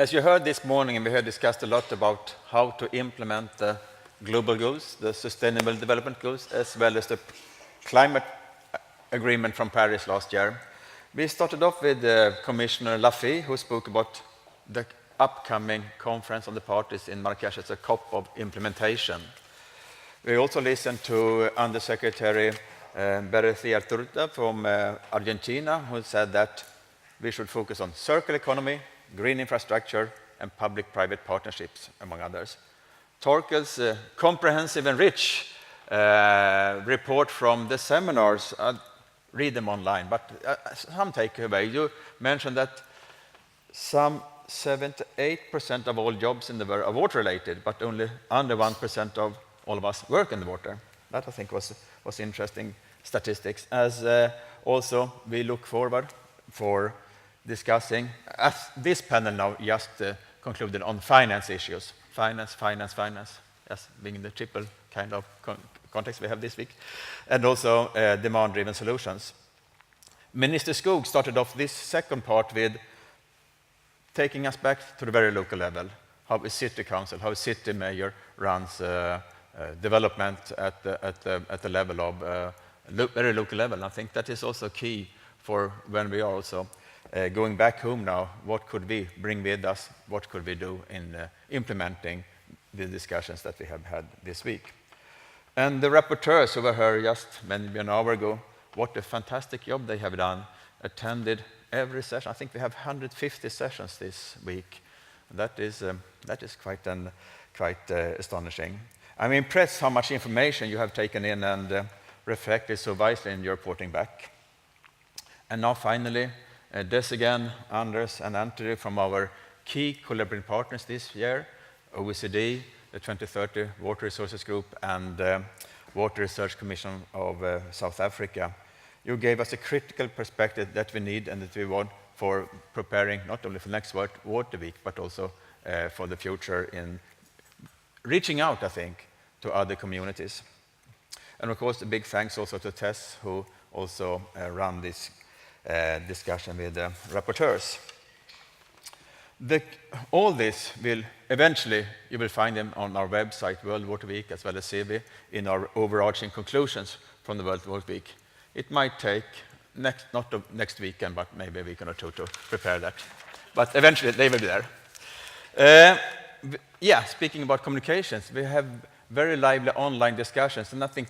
As you heard this morning, and we have discussed a lot about how to implement the global goals, the sustainable development goals, as well as the climate agreement from Paris last year. We started off with Commissioner Lafay, who spoke about the upcoming conference of the parties in Marrakesh as a COP of implementation. We also listened to Undersecretary Berethia Turta from Argentina, who said that we should focus on circular economy, green infrastructure, and public-private partnerships, among others. Torkel's comprehensive and rich report from the seminars, read them online, but some takeaway. You mentioned that some 78% of all jobs in the world are water-related, but only under 1% of all of us work in the water. That, I think, was interesting statistics. As also, we look forward for discussing, as this panel now just concluded on finance issues. Finance, yes, being the triple kind of context we have this week, and also demand-driven solutions. Minister Skog started off this second part with taking us back to the very local level, how a city council, how a city mayor runs development at the level of very local level. And I think that is also key for when we are also going back home now. What could we bring with us? What could we do in implementing the discussions that we have had this week? And the rapporteurs over here just maybe an hour ago, what a fantastic job they have done, attended every session. I think we have 150 sessions this week. That is quite astonishing. I'm impressed how much information you have taken in and reflected so wisely in your reporting back. And now finally, Des again, Anders and Antony from our key collaborating partners this year, OECD, the 2030 Water Resources Group, and Water Research Commission of South Africa. You gave us a critical perspective that we need and that we want for preparing not only for next Water Week, but also for the future in reaching out, I think, to other communities. And of course, a big thanks also to Tess, who also ran this discussion with the rapporteurs. All this will eventually, you will find them on our website, World Water Week, as well as SIWI, in our overarching conclusions from the World Water Week. It might take, not next weekend, but maybe a week or two to prepare that. But eventually, they will be there. Yeah, speaking about communications, we have very lively online discussions, and I think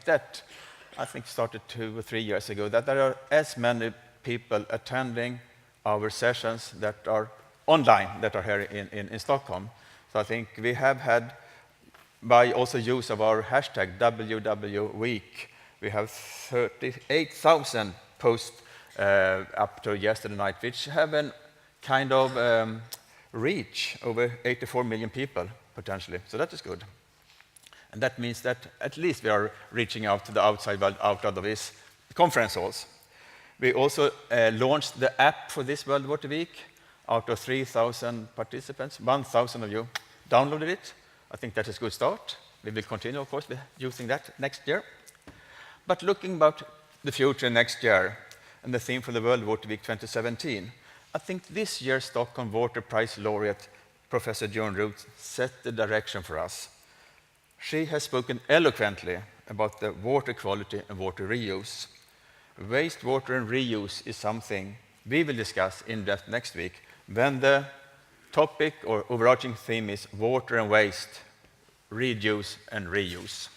started 2 or 3 years ago, that there are as many people attending our sessions that are online, that are here in Stockholm. So I think we have had, by also use of our hashtag WWWeek, we have 38,000 posts up to yesterday night, which have a kind of reach over 84 million people, potentially. So that is good. And that means that at least we are reaching out to the outside world out of these conference halls. We also launched the app for this World Water Week. Out of 3,000 participants, 1,000 of you downloaded it. I think that is a good start. We will continue, of course, with using that next year. But looking about the future next year and the theme for the World Water Week 2017, I think this year's Stockholm Water Prize laureate, Professor Joan Root, set the direction for us. She has spoken eloquently about the water quality and water reuse. Wastewater and reuse is something we will discuss in depth next week when the topic or overarching theme is water and waste, reduce and reuse.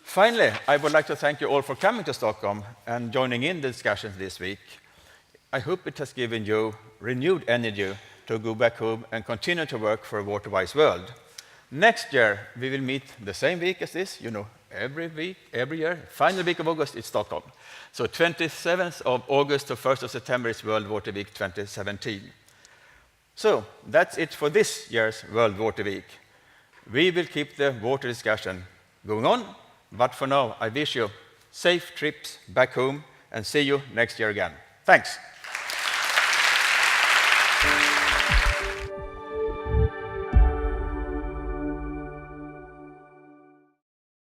Finally, I would like to thank you all for coming to Stockholm and joining in the discussions this week. I hope it has given you renewed energy to go back home and continue to work for a water-wise world. Next year, we will meet the same week as this, every week, every year. Final week of August is Stockholm. So 27th of August to 1st of September is World Water Week 2017. So that's it for this year's World Water Week. We will keep the water discussion going on, but for now, I wish you safe trips back home and see you next year again. Thanks.